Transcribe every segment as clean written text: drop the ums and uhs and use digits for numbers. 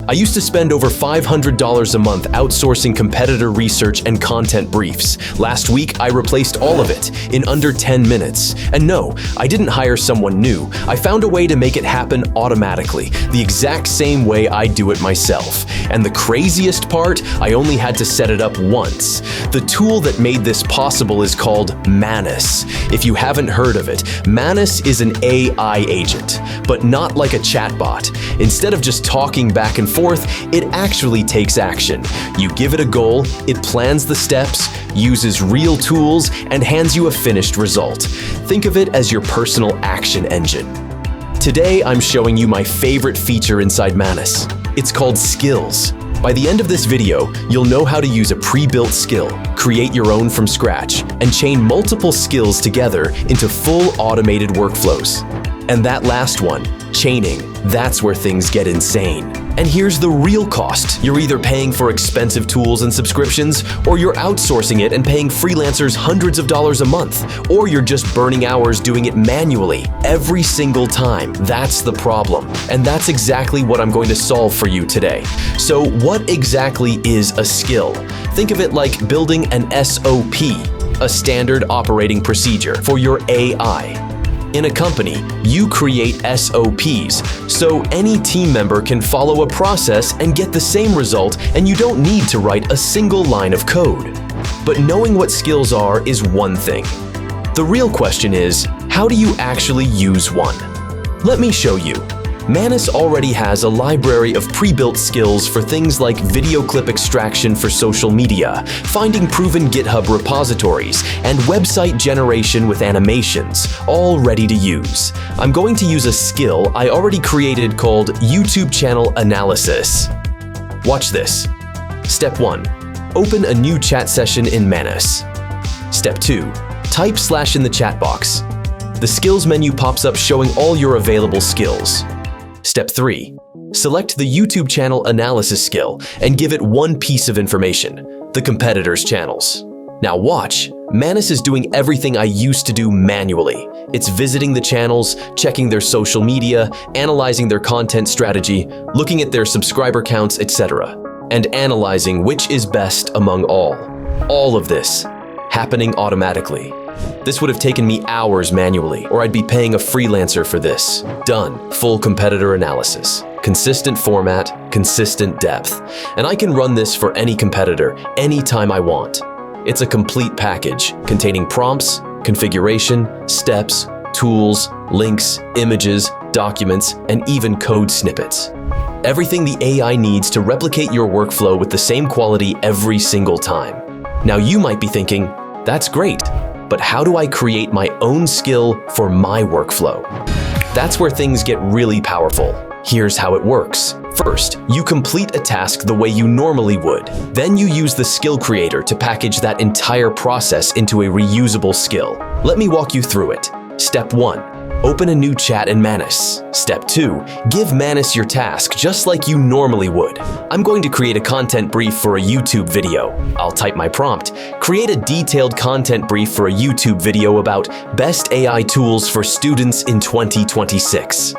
I used to spend over $500 a month outsourcing competitor research and content briefs. Last week, I replaced all of it in under 10 minutes. And no, I didn't hire someone new. I found a way to make it happen automatically, the exact same way I do it myself. And the craziest part, I only had to set it up once. The tool that made this possible is called Manus. If you haven't heard of it, Manus is an AI agent, but not like a chatbot. Instead of just talking back and forth, it actually takes action. You give it a goal, it plans the steps, uses real tools, and hands you a finished result. Think of it as your personal action engine. Today, I'm showing you my favorite feature inside Manus. It's called Skills. By the end of this video, you'll know how to use a pre-built skill, create your own from scratch, and chain multiple skills together into full automated workflows. And that last one, chaining, that's where things get insane. And here's the real cost. You're either paying for expensive tools and subscriptions, or you're outsourcing it and paying freelancers hundreds of dollars a month, or you're just burning hours doing it manually every single time. That's the problem. And that's exactly what I'm going to solve for you today. So what exactly is a skill? Think of it like building an SOP, a standard operating procedure for your AI. In a company, you create SOPs, so any team member can follow a process and get the same result, and you don't need to write a single line of code. But knowing what skills are is one thing. The real question is, how do you actually use one? Let me show you. Manus already has a library of pre-built skills for things like video clip extraction for social media, finding proven GitHub repositories, and website generation with animations, all ready to use. I'm going to use a skill I already created called YouTube channel analysis. Watch this. Step 1. Open a new chat session in Manus. Step 2. Type / in the chat box. The skills menu pops up showing all your available skills. Step 3. Select the YouTube channel analysis skill and give it one piece of information, the competitors' channels. Now watch, Manus is doing everything I used to do manually. It's visiting the channels, checking their social media, analyzing their content strategy, looking at their subscriber counts, etc., and analyzing which is best among all. All of this happening automatically. This would have taken me hours manually, or I'd be paying a freelancer for this. Done. Full competitor analysis. Consistent format, consistent depth. And I can run this for any competitor, anytime I want. It's a complete package containing prompts, configuration, steps, tools, links, images, documents, and even code snippets. Everything the AI needs to replicate your workflow with the same quality every single time. Now you might be thinking, that's great. But how do I create my own skill for my workflow? That's where things get really powerful. Here's how it works. First, you complete a task the way you normally would. Then you use the skill creator to package that entire process into a reusable skill. Let me walk you through it. Step 1. Open a new chat in Manus. Step 2. Give Manus your task just like you normally would. I'm going to create a content brief for a YouTube video. I'll type my prompt. Create a detailed content brief for a YouTube video about best AI tools for students in 2026.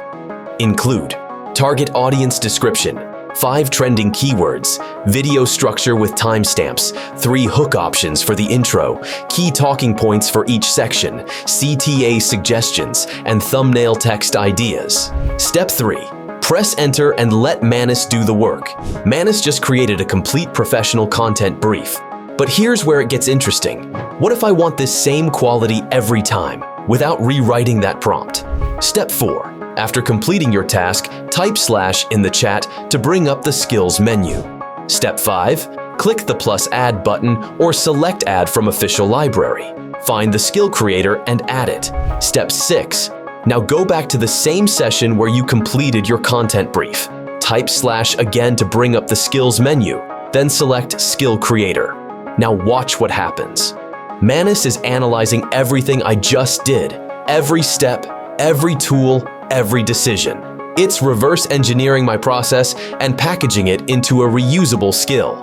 Include target audience description, 5 trending keywords, video structure with timestamps, 3 hook options for the intro, key talking points for each section, CTA suggestions, and thumbnail text ideas. Step 3. Press enter and let Manus do the work. Manus just created a complete professional content brief. But here's where it gets interesting. What if I want this same quality every time, without rewriting that prompt? Step 4. After completing your task, type / in the chat to bring up the skills menu. Step 5. Click the +add button or select add from official library. Find the skill creator and add it. Step 6. Now go back to the same session where you completed your content brief. Type / again to bring up the skills menu, then select skill creator. Now watch what happens. Manus is analyzing everything I just did, every step, every tool, every decision. It's reverse engineering my process and packaging it into a reusable skill.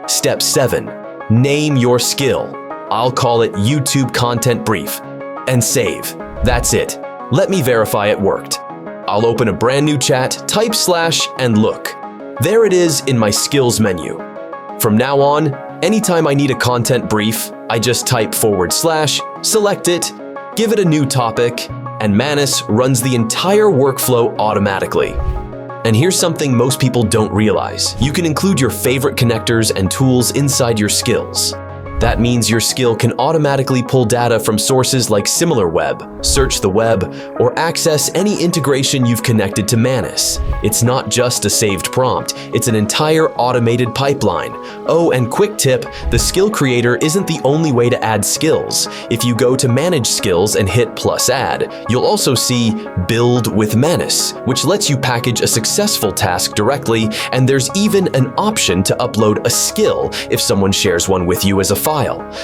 Step 7. Name your skill. I'll call it YouTube Content Brief. And save. That's it. Let me verify it worked. I'll open a brand new chat, type / and look. There it is in my skills menu. From now on, anytime I need a content brief, I just type /, select it, give it a new topic, and Manus runs the entire workflow automatically. And here's something most people don't realize. You can include your favorite connectors and tools inside your skills. That means your skill can automatically pull data from sources like SimilarWeb, search the web, or access any integration you've connected to Manus. It's not just a saved prompt, it's an entire automated pipeline. Oh, and quick tip, the skill creator isn't the only way to add skills. If you go to Manage Skills and hit +Add, you'll also see Build with Manus, which lets you package a successful task directly, and there's even an option to upload a skill if someone shares one with you as a file.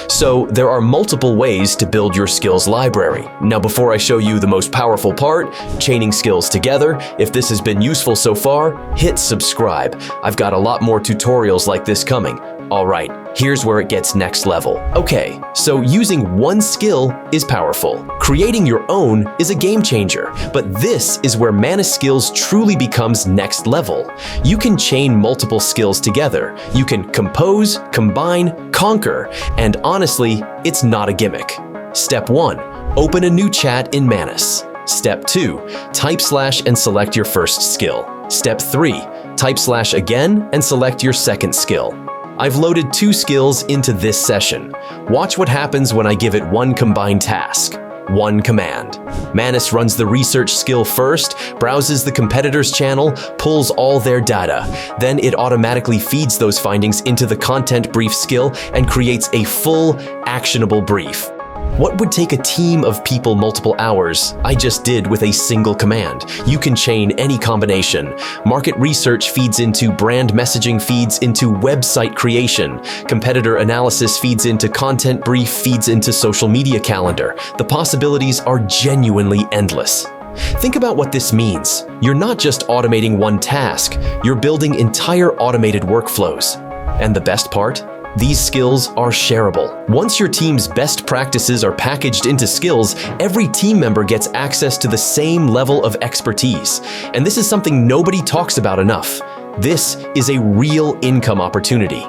So there are multiple ways to build your skills library. Now, before I show you the most powerful part, chaining skills together, if this has been useful so far, hit subscribe. I've got a lot more tutorials like this coming. All right, here's where it gets next level. Okay, so using one skill is powerful. Creating your own is a game changer, but this is where Manus Skills truly becomes next level. You can chain multiple skills together. You can compose, combine, conquer, and honestly, it's not a gimmick. Step 1, open a new chat in Manus. Step 2, type / and select your first skill. Step 3, type / again and select your second skill. I've loaded 2 skills into this session. Watch what happens when I give it one combined task, one command. Manus runs the research skill first, browses the competitor's channel, pulls all their data. Then it automatically feeds those findings into the content brief skill and creates a full, actionable brief. What would take a team of people multiple hours, I just did with a single command. You can chain any combination. Market research feeds into brand messaging, feeds into website creation. Competitor analysis feeds into content brief, feeds into social media calendar. The possibilities are genuinely endless. Think about what this means. You're not just automating one task, you're building entire automated workflows. And the best part? These skills are shareable. Once your team's best practices are packaged into skills, every team member gets access to the same level of expertise. And this is something nobody talks about enough. This is a real income opportunity.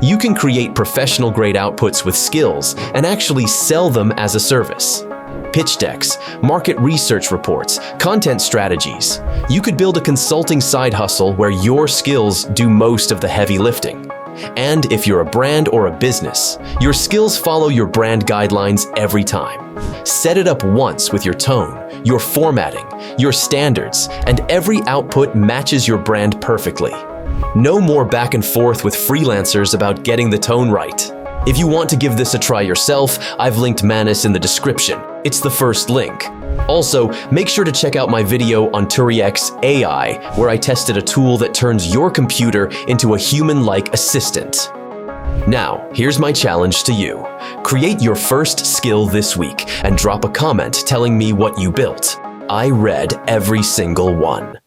You can create professional-grade outputs with skills and actually sell them as a service. Pitch decks, market research reports, content strategies. You could build a consulting side hustle where your skills do most of the heavy lifting. And if you're a brand or a business, your skills follow your brand guidelines every time. Set it up once with your tone, your formatting, your standards, and every output matches your brand perfectly. No more back and forth with freelancers about getting the tone right. If you want to give this a try yourself, I've linked Manus in the description. It's the first link. Also, make sure to check out my video on Turiex AI, where I tested a tool that turns your computer into a human-like assistant. Now, here's my challenge to you. Create your first skill this week and drop a comment telling me what you built. I read every single one.